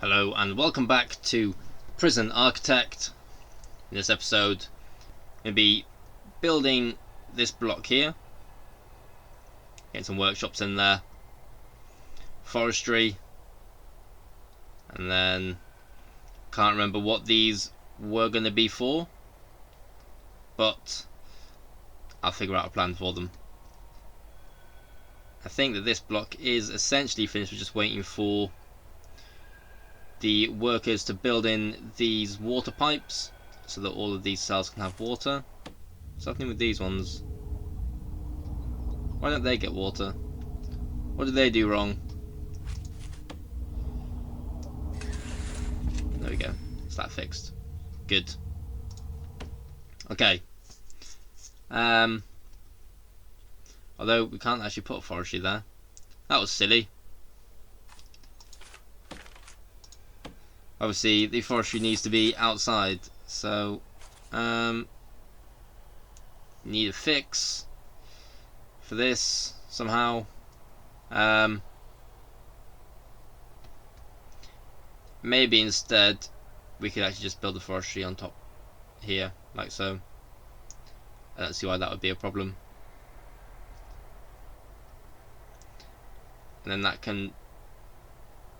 Hello and welcome back to Prison Architect. In this episode, I'm going to be building this block here, getting some workshops in there, forestry, and then can't remember what these were going to be for, but I'll figure out a plan for them. I think that this block is essentially finished. We're just waiting for the workers to build in these water pipes so that all of these cells can have water. What's happening with these ones? Why don't they get water? What did they do wrong? There we go. Is that fixed? Good. Okay. Although we can't actually put forestry there. That was silly. Obviously, the forestry needs to be outside, so need a fix for this somehow. Maybe instead we could actually just build the forestry on top here, like so. I don't see why that would be a problem. And then that can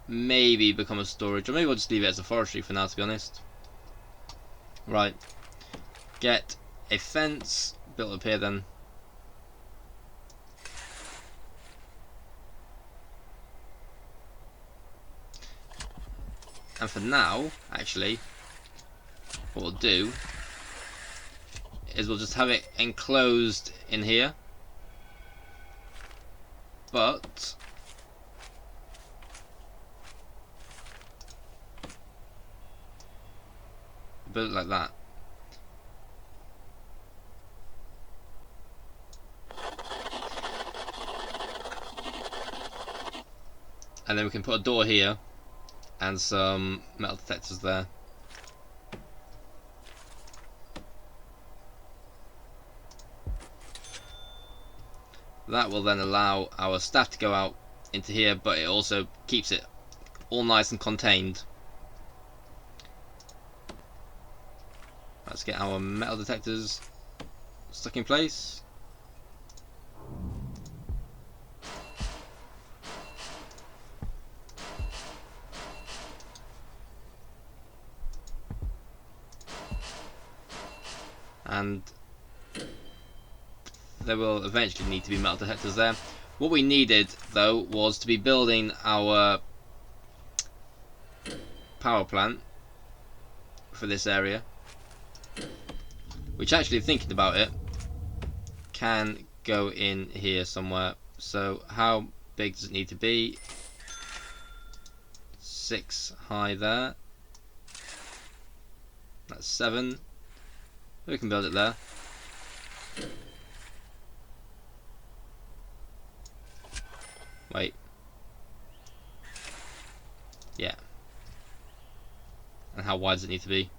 maybe become a storage, or maybe we'll just leave it as a forestry for now, to be honest. Right, get a fence built up here then. And for now, actually, what we'll do is we'll just have it enclosed in here, but build it like that. And then we can put a door here and some metal detectors there. That will then allow our staff to go out into here, but it also keeps it all nice and contained. Let's get our metal detectors stuck in place. And there will eventually need to be metal detectors there. What we needed though was to be building our power plant for this area, which, actually thinking about it, can go in here somewhere. So how big does it need to be? 6 high there. That's 7. We can build it there. Wait. Yeah. And how wide does it need to be?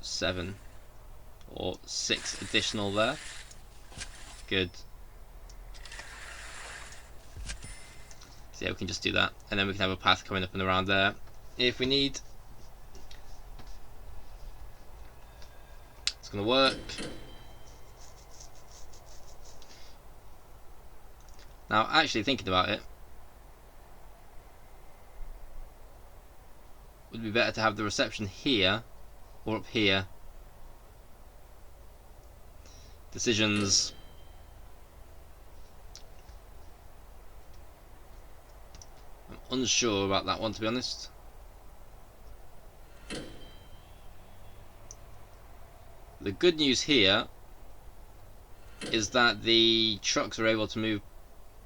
7 or 6 additional there. Good. So yeah, we can just do that, and then we can have a path coming up and around there if we need. It's gonna work. Now, actually thinking about it, would it be better to have the reception here or up here? Decisions. I'm unsure about that one, to be honest. The good news here is that the trucks are able to move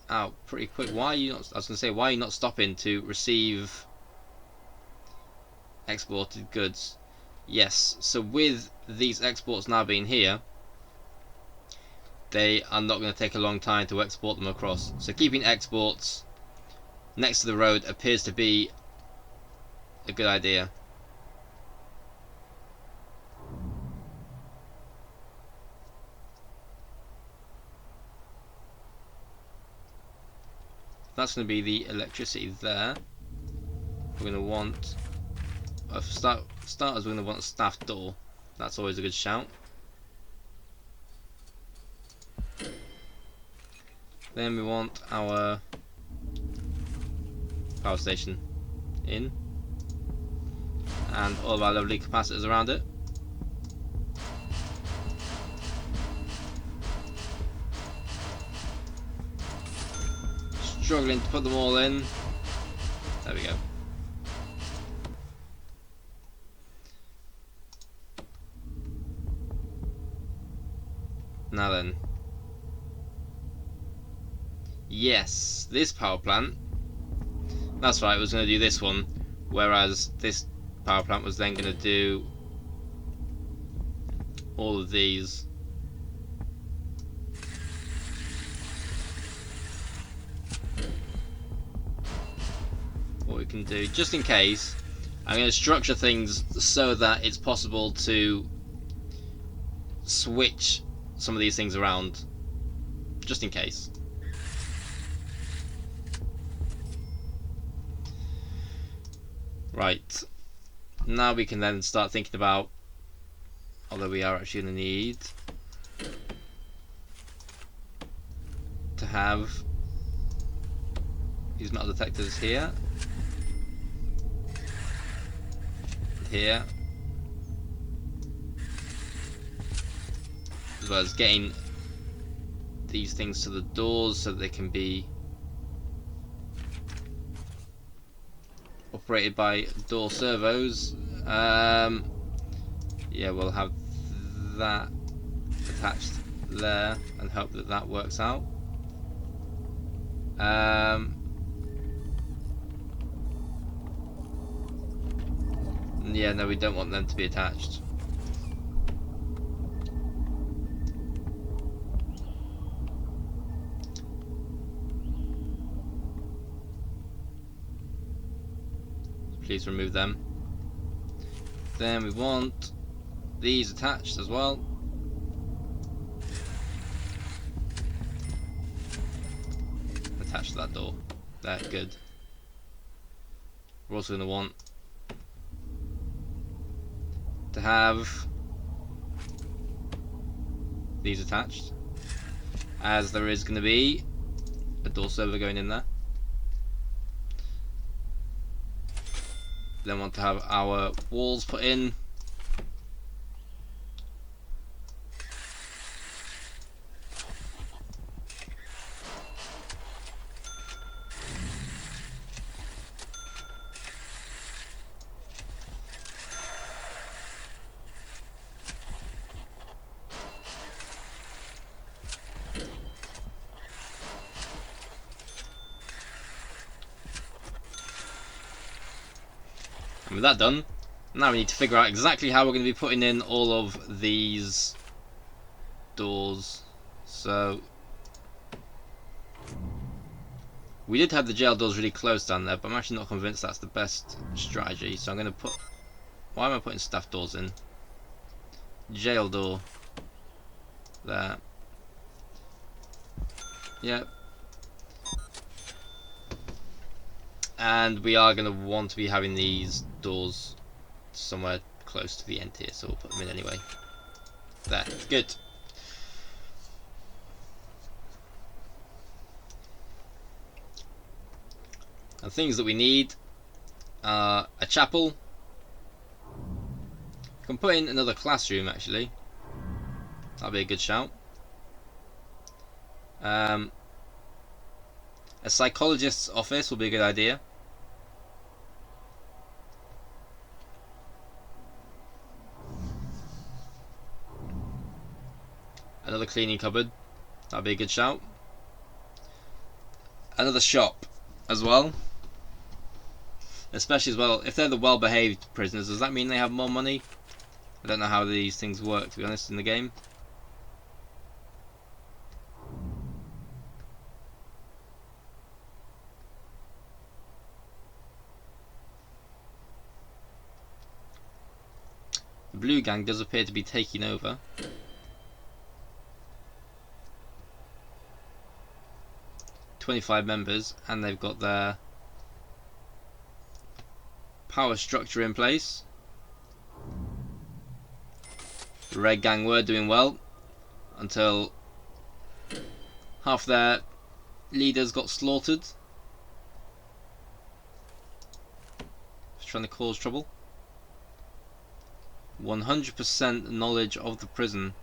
out pretty quick. Why are you not? I was going to say, why are you not stopping to receive exported goods? Yes, so with these exports now being here, they are not going to take a long time to export them across. So keeping exports next to the road appears to be a good idea. That's going to be the electricity there. we're going to want, for starters, we're going to want a staff door. That's always a good shout. Then we want our power station in, and all of our lovely capacitors around it. Struggling to put them all in. There we go. Now then. Yes, this power plant. That's right, I was going to do this one, whereas this power plant was then going to do all of these. What we can do, just in case, I'm going to structure things so that it's possible to switch some of these things around, just in case. Right, now we can then start thinking about, although we are actually going to need to have these metal detectors here, here, as well as getting these things to the doors so that they can be operated by door servos. Yeah, we'll have that attached there and hope that that works out. Yeah, no, we don't want them to be attached. Please remove them. Then we want these attached as well. Attached to that door. There, good. We're also going to want to have these attached, as there is going to be a door server going in there. Then want to have our walls put in. And with that done, now we need to figure out exactly how we're going to be putting in all of these doors. So we did have the jail doors really close down there, but I'm actually not convinced that's the best strategy. So I'm going to put, why am I putting staff doors in? Jail door there. Yep. And we are going to want to be having these doors somewhere close to the end here, so we'll put them in anyway. There, good. And things that we need are a chapel. We can put in another classroom actually. That'll be a good shout. A psychologist's office will be a good idea. Another cleaning cupboard. That'll be a good shout. Another shop as well. Especially as well, if they're the well-behaved prisoners, does that mean they have more money? I don't know how these things work, to be honest, in the game. The blue gang does appear to be taking over. .25 members, and they've got their power structure in place. The Red Gang were doing well until half their leaders got slaughtered. Just trying to cause trouble. 100% knowledge of the prison.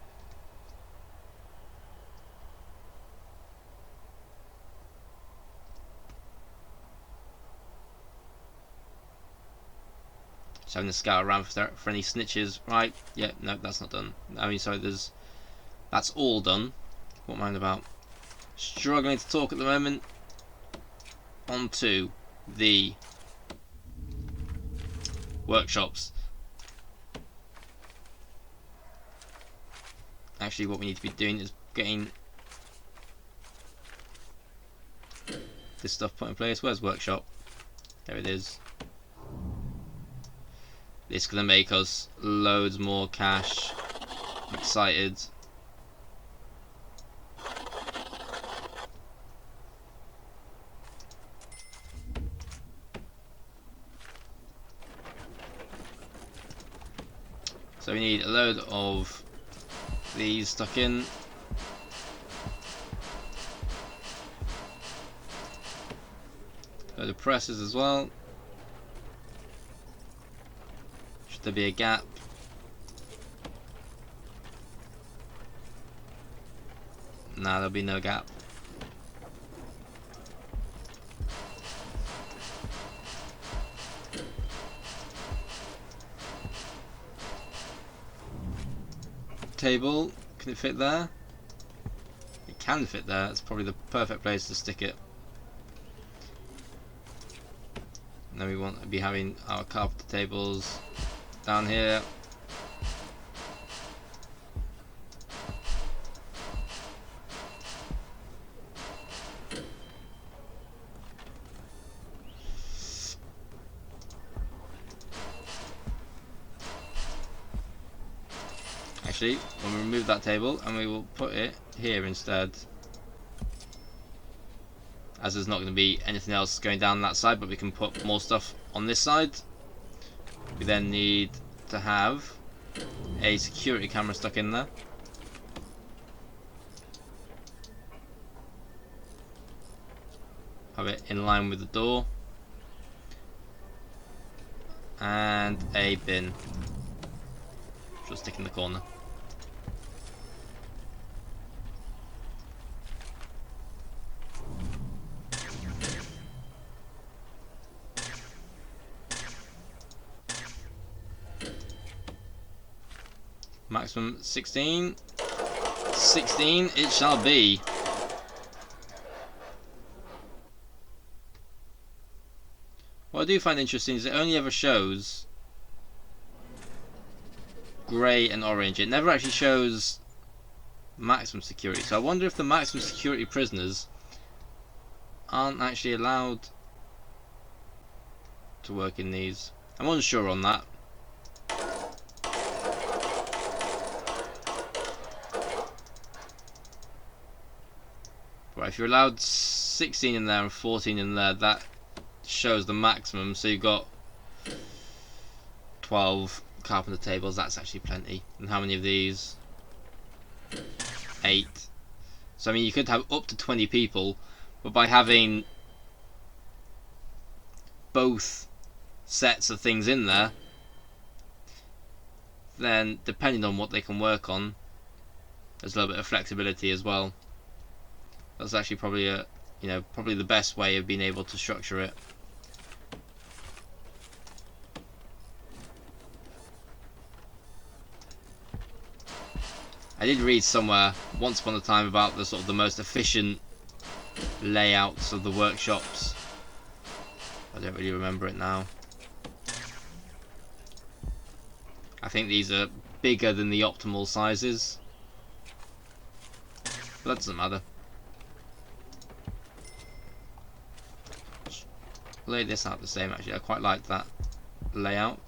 Just having to scout around for any snitches. Right, yeah, no, that's not done. I mean, sorry, that's all done. What am I on about? Struggling to talk at the moment. On to the workshops. Actually, what we need to be doing is getting this stuff put in place. Where's workshop? There it is. This is going to make us loads more cash. I'm excited. So we need a load of these stuck in. Load of presses as well. Should there be a gap? Nah, there'll be no gap. Table, can it fit there? It can fit there. It's probably the perfect place to stick it. And then we want to be having our carpenter tables down here. Actually, we'll remove that table and we will put it here instead, as there's not going to be anything else going down that side, but we can put more stuff on this side. We then need to have a security camera stuck in there. Have it in line with the door. And a bin. Should stick in the corner. Maximum 16. 16 it shall be. What I do find interesting is it only ever shows grey and orange. It never actually shows maximum security. So I wonder if the maximum security prisoners aren't actually allowed to work in these. I'm unsure on that. Right, if you're allowed 16 in there and 14 in there, that shows the maximum. So you've got 12 carpenter tables. That's actually plenty. And how many of these? 8. So I mean, you could have up to 20 people, but by having both sets of things in there, then depending on what they can work on, there's a little bit of flexibility as well. That's actually probably probably the best way of being able to structure it. I did read somewhere once upon a time about the sort of the most efficient layouts of the workshops. I don't really remember it now. I think these are bigger than the optimal sizes, but that doesn't matter. Lay this out the same. Actually, I quite like that layout.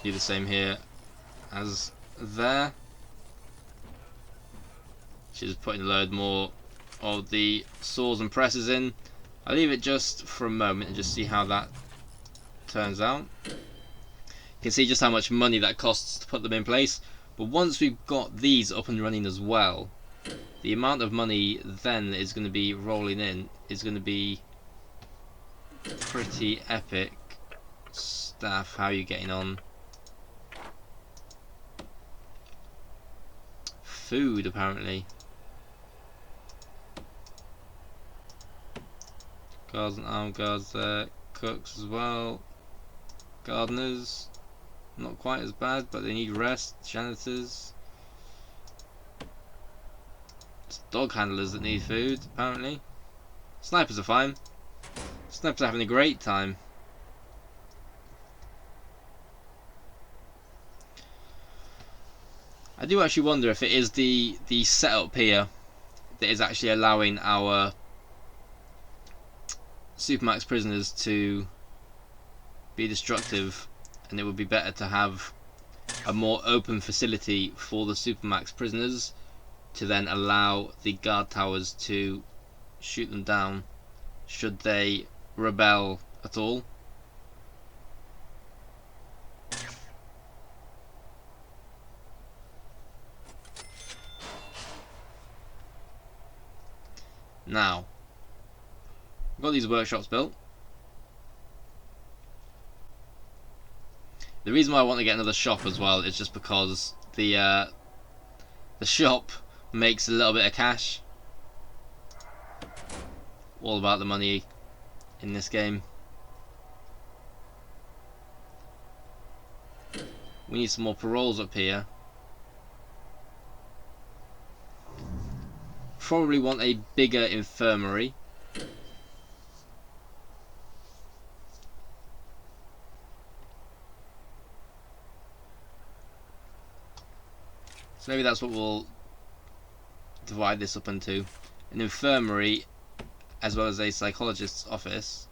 Do the same here as there. She's putting a load more of the saws and presses in. I'll leave it just for a moment and just see how that turns out. You can see just how much money that costs to put them in place. But once we've got these up and running as well, the amount of money then is going to be rolling in is going to be pretty epic. Staff, how are you getting on? Food, apparently. Guards and armed guards there. Cooks as well. Gardeners, not quite as bad, but they need rest. Janitors. It's dog handlers that need food, apparently. Snipers are fine. Snipers are having a great time. I do actually wonder if it is the setup here that is actually allowing our Supermax prisoners to be destructive, and it would be better to have a more open facility for the Supermax prisoners to then allow the guard towers to shoot them down should they rebel at all. Now, we've got these workshops built. The reason why I want to get another shop as well is just because the shop makes a little bit of cash. All about the money in this game. We need some more paroles up here. Probably want a bigger infirmary. So maybe that's what we'll divide this up into. An infirmary as well as a psychologist's office.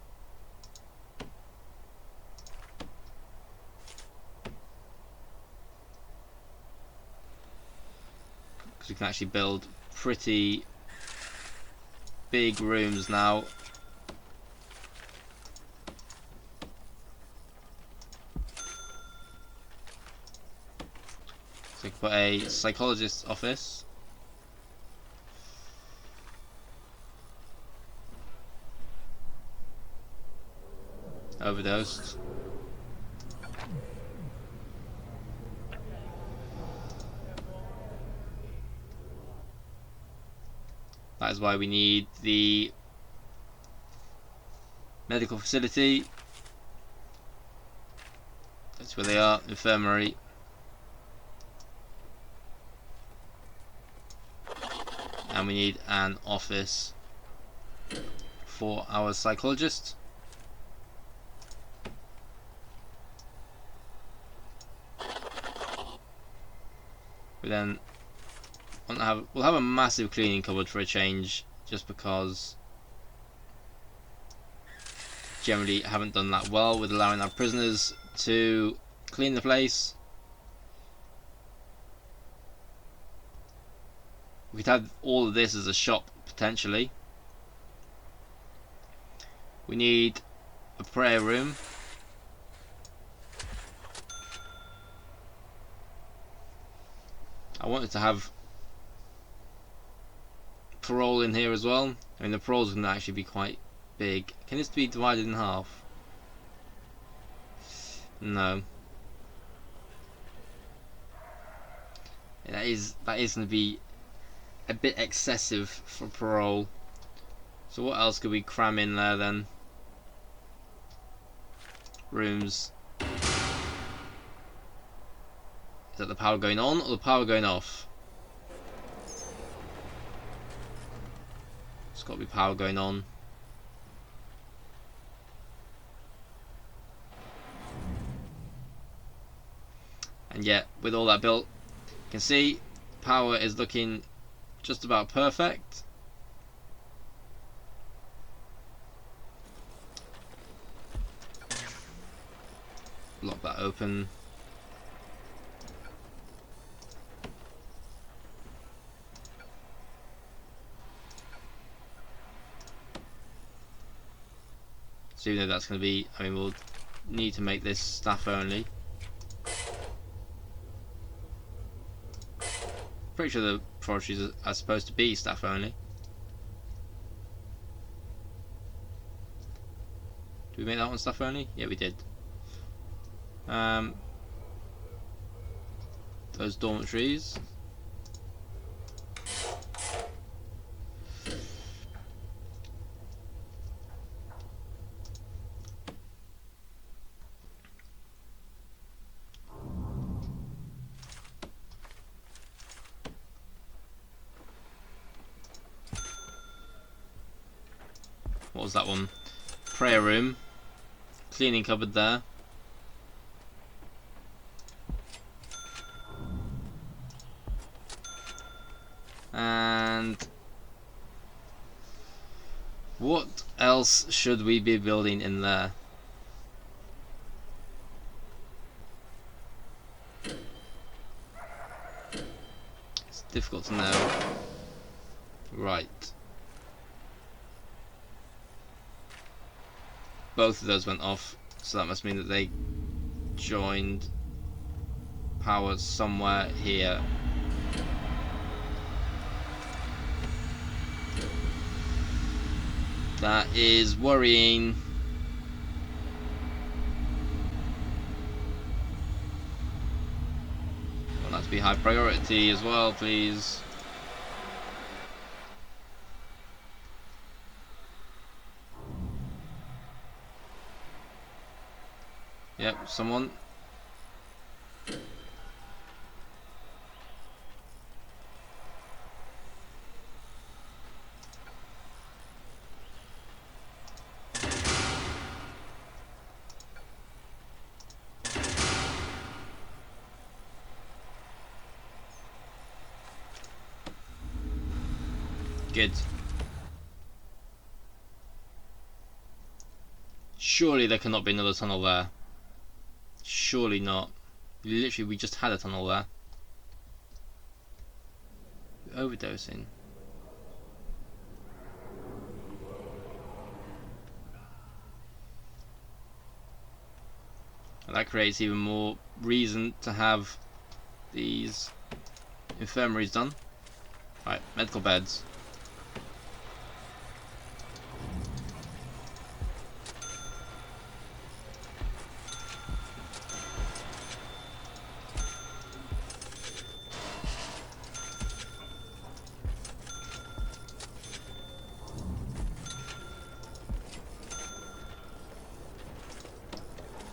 Because we can actually build pretty big rooms now. So we can put a psychologist's office. Overdosed. That is why we need the medical facility. That's where they are, infirmary. And we need an office for our psychologist. We then we'll have a massive cleaning cupboard for a change, just because generally haven't done that well with allowing our prisoners to clean the place. We could have all of this as a shop potentially. We need a prayer room. I wanted to have parole in here as well. I mean, the parole's going to actually be quite big. Can this be divided in half? No. That is going to be a bit excessive for parole. So what else could we cram in there then? Rooms. Is that the power going on or the power going off? It's got to be power going on. And yet, with all that built, you can see power is looking just about perfect. Lock that open. So even though that's going to be, I mean, we'll need to make this staff only. Pretty sure the forestries are supposed to be staff only. Did we make that one staff only? Yeah, we did. Those dormitories. What was that one? Prayer room. Cleaning cupboard there. And what else should we be building in there? It's difficult to know. Right. Both of those went off, so that must mean that they joined power somewhere here. That is worrying. I want that to be high priority as well, please. Yep, someone. Good. Surely there cannot be another tunnel there. Surely not. Literally, we just had a tunnel there. Overdosing. And that creates even more reason to have these infirmaries done. Right, medical beds.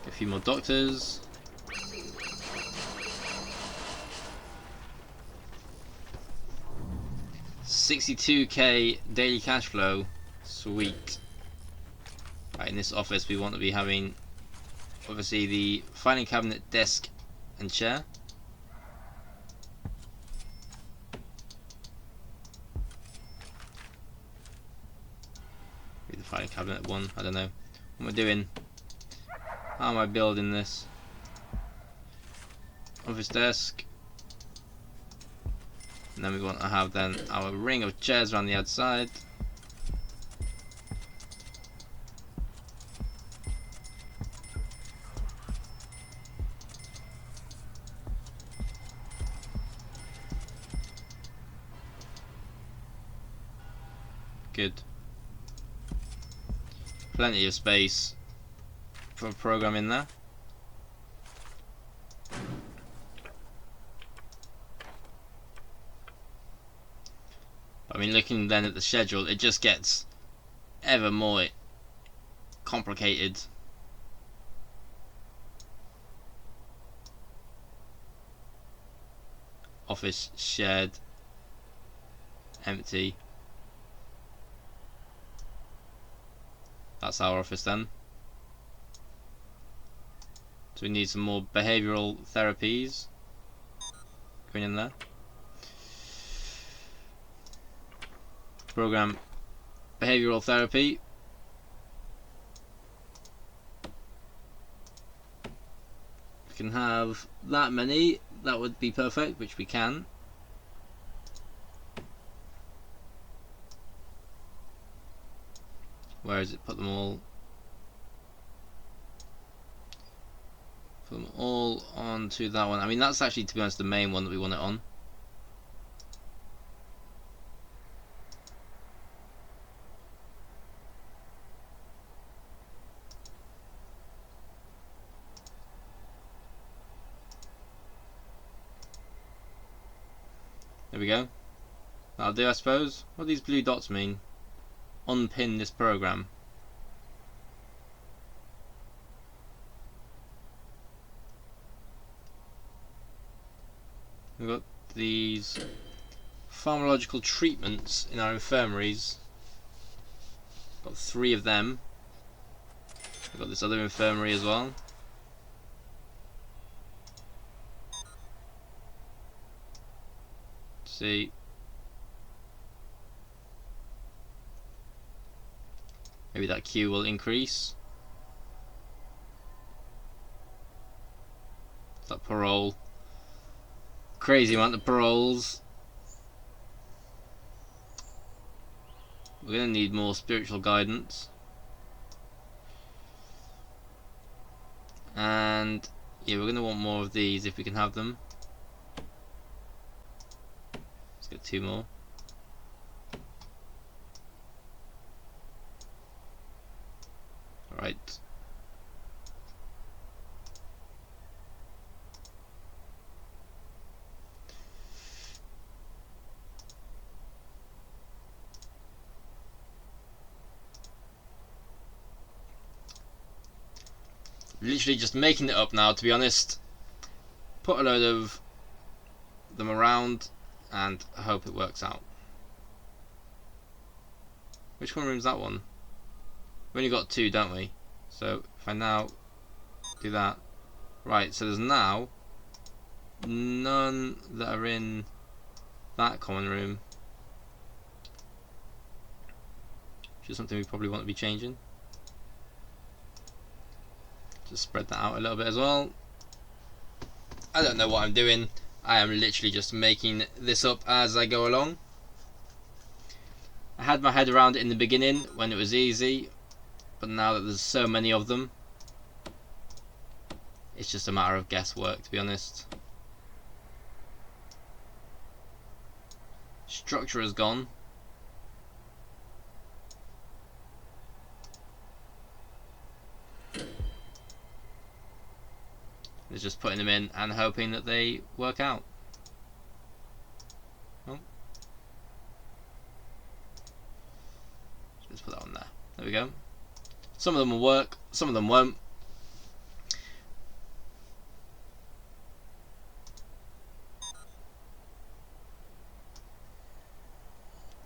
A few more doctors. $62k daily cash flow. Sweet. Right, in this office we want to be having obviously the filing cabinet, desk and chair. Maybe the filing cabinet one, I don't know. What am I doing? How am I building this? Office desk. And then we want to have then our ring of chairs around the outside. Good. Plenty of space for a program in there. I mean, looking then at the schedule, it just gets ever more complicated. Office shared, empty. That's our office then. So we need some more behavioural therapies going in there. Program behavioural therapy. We can have that many, that would be perfect, which we can. Where is it? Put them all. all onto that one. I mean, that's actually, to be honest, the main one that we want it on. There we go. That'll do, I suppose. What do these blue dots mean? Unpin this program. We've got these pharmacological treatments in our infirmaries. Got 3 of them. We've got this other infirmary as well. Let's see. Maybe that queue will increase. That parole. Crazy amount of paroles. We're going to need more spiritual guidance. And yeah, we're going to want more of these if we can have them. Let's get 2 more. Alright. Literally just making it up now, to be honest. Put a load of them around and hope it works out. Which one room's that one? We only got 2, don't we? So if I now do that, right? So there's now none that are in that common room, which is something we probably want to be changing. Just spread that out a little bit as well. I don't know what I'm doing. I am literally just making this up as I go along. I had my head around it in the beginning when it was easy, but now that there's so many of them, it's just a matter of guesswork, to be honest. Structure is gone. It's just putting them in and hoping that they work out. Oh. Let's put that on there. There we go. Some of them will work, some of them won't.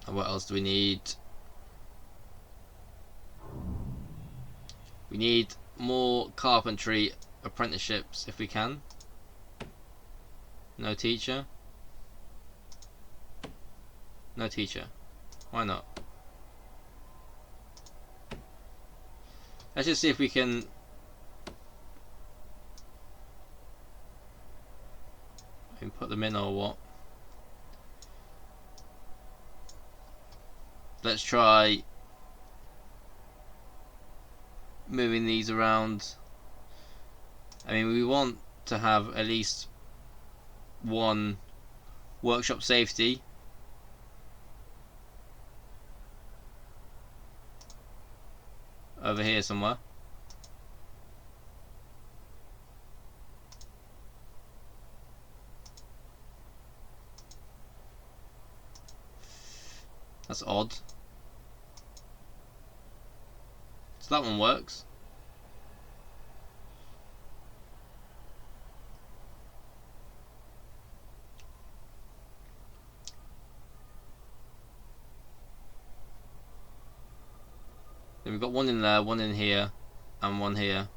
And what else do we need? We need more carpentry apprenticeships if we can. No teacher. No teacher. Why not? Let's just see if we can put them in or what. Let's try moving these around. I mean, we want to have at least 1 workshop safety. Over here somewhere. That's odd. So that one works. Then we've got 1 in there, 1 in here, and 1 here.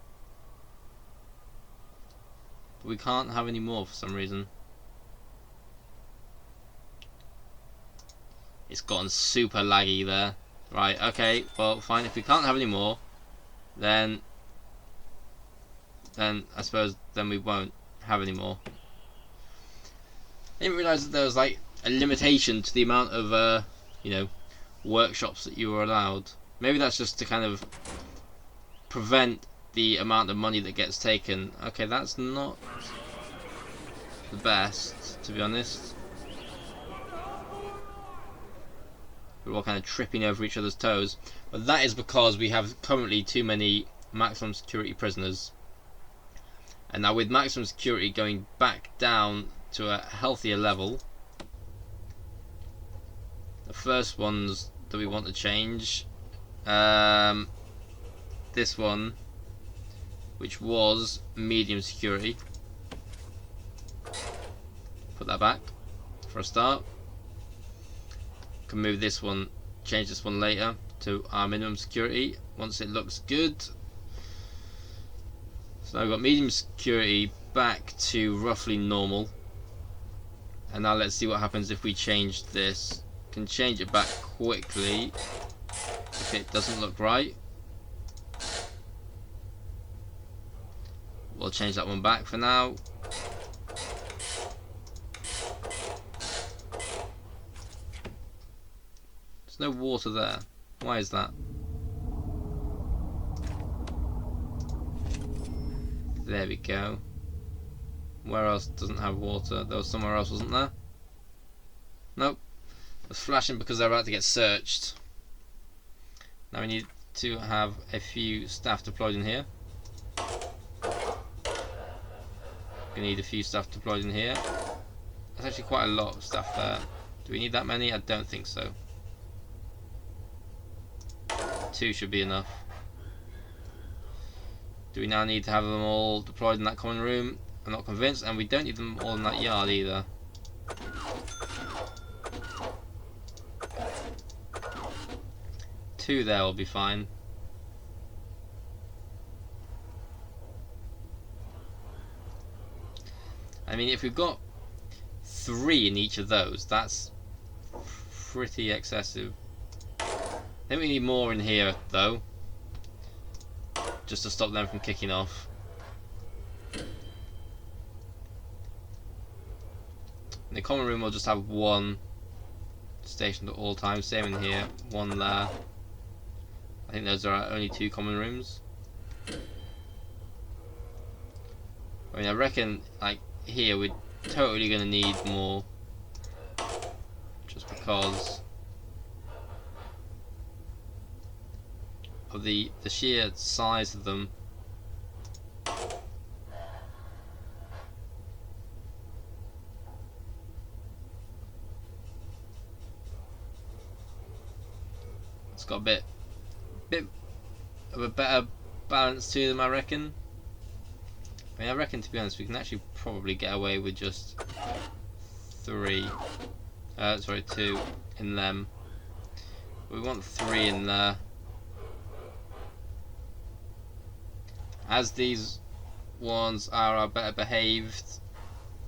But we can't have any more for some reason. It's gotten super laggy there. Right, okay, well fine, if we can't have any more, then I suppose then we won't have any more. I didn't realise that there was like a limitation to the amount of you know, workshops that you were allowed. Maybe that's just to kind of prevent the amount of money that gets taken. Okay, that's not the best, to be honest. We're all kind of tripping over each other's toes, but that is because we have currently too many maximum security prisoners. And now with maximum security going back down to a healthier level, the first ones that we want to change, this one, which was medium security, put that back for a start. Can move this one, change this one later to our minimum security once it looks good. So now we've got medium security back to roughly normal. And now let's see what happens if we change this. Can change it back quickly if it doesn't look right. We'll change that one back for now. There's no water there. Why is that? There we go. Where else doesn't have water? There was somewhere else, wasn't there? Nope. It's flashing because they're about to get searched. Now we need to have a few staff deployed in here. We need a few staff deployed in here. That's actually quite a lot of staff there. Do we need that many? I don't think so. 2 should be enough. Do we now need to have them all deployed in that common room? I'm not convinced, and we don't need them all in that yard either. Two there will be fine. I mean, if we've got 3 in each of those, that's pretty excessive. I think we need more in here though, just to stop them from kicking off. In the common room we'll just have 1 stationed at all times, same in here, 1 there. I think those are our only 2 common rooms. I mean, I reckon like here we're totally going to need more, just because of the sheer size of them. It's got a bit of a better balance to them, I reckon. I mean, I reckon, to be honest, we can actually probably get away with just 2 in them. We want 3 in there. As these ones are our better behaved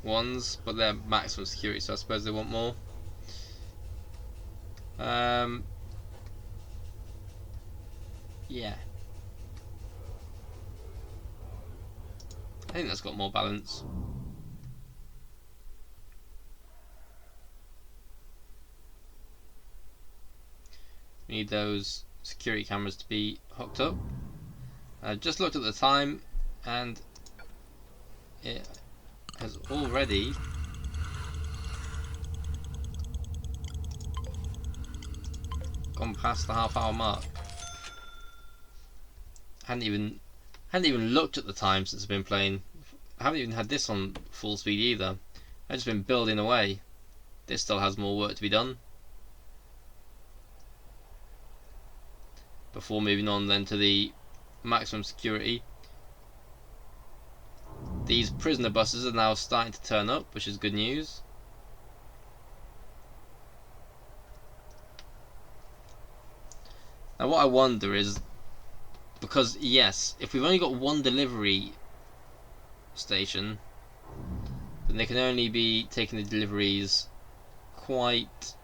ones, but they're maximum security, so I suppose they want more. Yeah. I think that's got more balance. We need those security cameras to be hooked up. I just looked at the time and it has already gone past the half-hour mark. I hadn't even looked at the time since I've been playing. I haven't even had this on full speed either. I've just been building away. This still has more work to be done before moving on then to the maximum security. These prisoner buses are now starting to turn up, which is good news. Now what I wonder is, because yes, if we've only got 1 delivery station, then they can only be taking the deliveries quite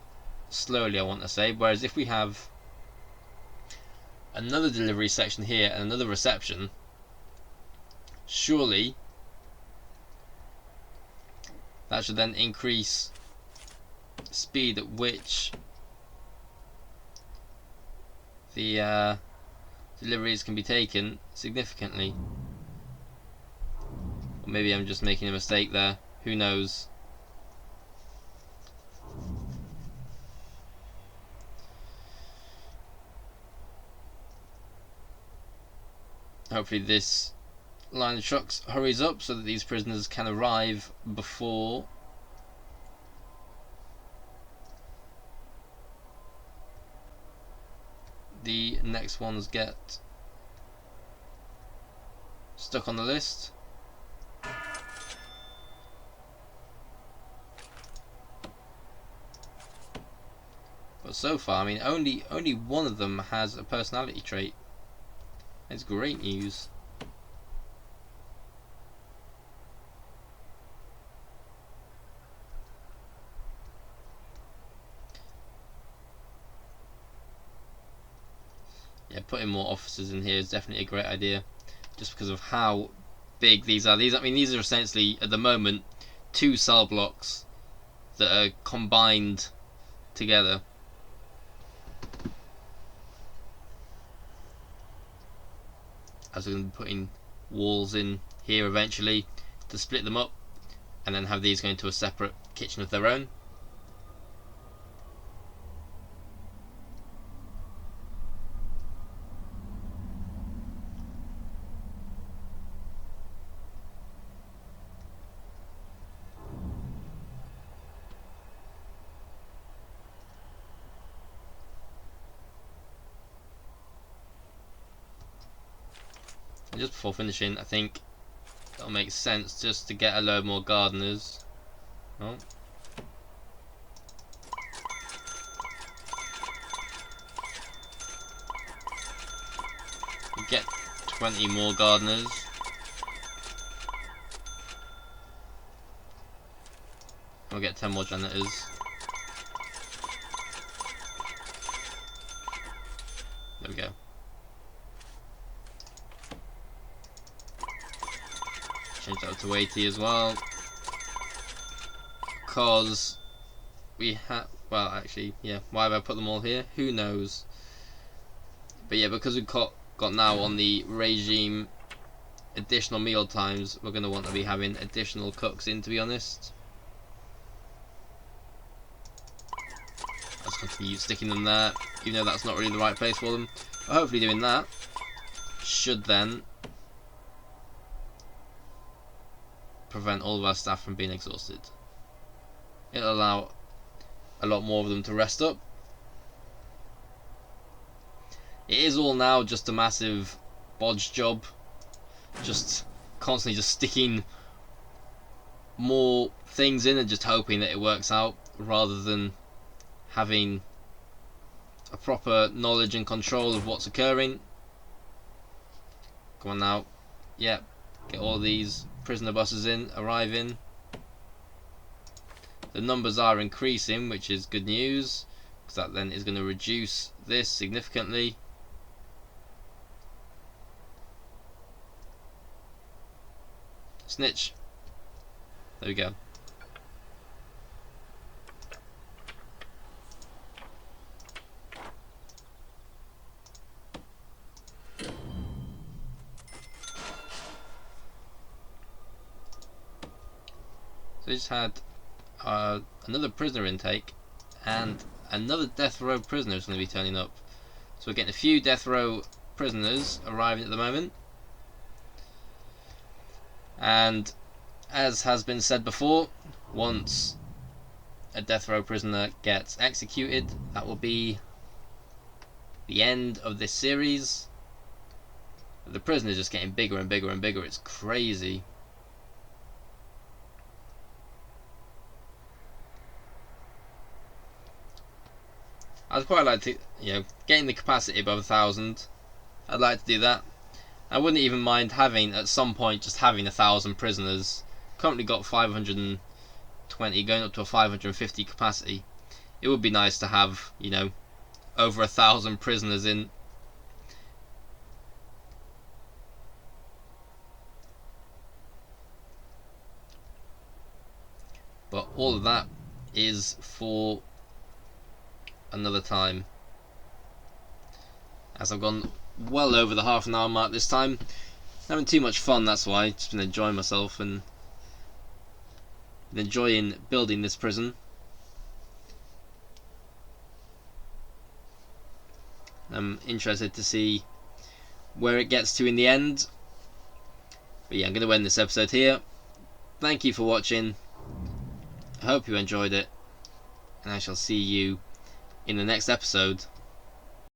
slowly, I want to say, whereas if we have another delivery section here and another reception, surely that should then increase speed at which the deliveries can be taken significantly. Or maybe I'm just making a mistake there. Who knows? Hopefully this line of trucks hurries up so that these prisoners can arrive before the next ones get stuck on the list. But so far, I mean, only one of them has a personality trait. It's great news. Yeah, putting more officers in here is definitely a great idea, just because of how big these are. I mean, these are essentially at the moment 2 cell blocks that are combined together. As we're going to be putting walls in here eventually to split them up, and then have these go into a separate kitchen of their own. And just before finishing, I think it'll make sense just to get a load more gardeners. Oh. We get 20 more gardeners. We'll get 10 more janitors. There we go. Change that to 80 as well, because we have, well, actually, yeah, why have I put them all here? Who knows? But yeah, because we've got now on the regime additional meal times, we're going to want to be having additional cooks in, to be honest. Let's continue sticking them there, even though that's not really the right place for them. But hopefully doing that should then prevent all of our staff from being exhausted. It'll allow a lot more of them to rest up. It is all now just a massive bodge job, just constantly just sticking more things in and just hoping that it works out, rather than having a proper knowledge and control of what's occurring. Come on now, yep, get all these prisoner buses in, arriving. The numbers are increasing, which is good news, because that then is going to reduce this significantly. Snitch. There we go. So we just had another prisoner intake, and another death row prisoner is going to be turning up. So we're getting a few death row prisoners arriving at the moment. And as has been said before, once a death row prisoner gets executed, that will be the end of this series. The prison is just getting bigger and bigger and bigger. It's crazy. I'd quite like to, getting the capacity above 1,000. I'd like to do that. I wouldn't even mind having, at some point, just having 1,000 prisoners. Currently got 520, going up to a 550 capacity. It would be nice to have, over 1,000 prisoners in. But all of that is for another time. As I've gone well over the half an hour mark this time. Having too much fun, that's why. Just been enjoying myself and enjoying building this prison. I'm interested to see where it gets to in the end. But yeah, I'm going to end this episode here. Thank you for watching. I hope you enjoyed it, and I shall see you in the next episode.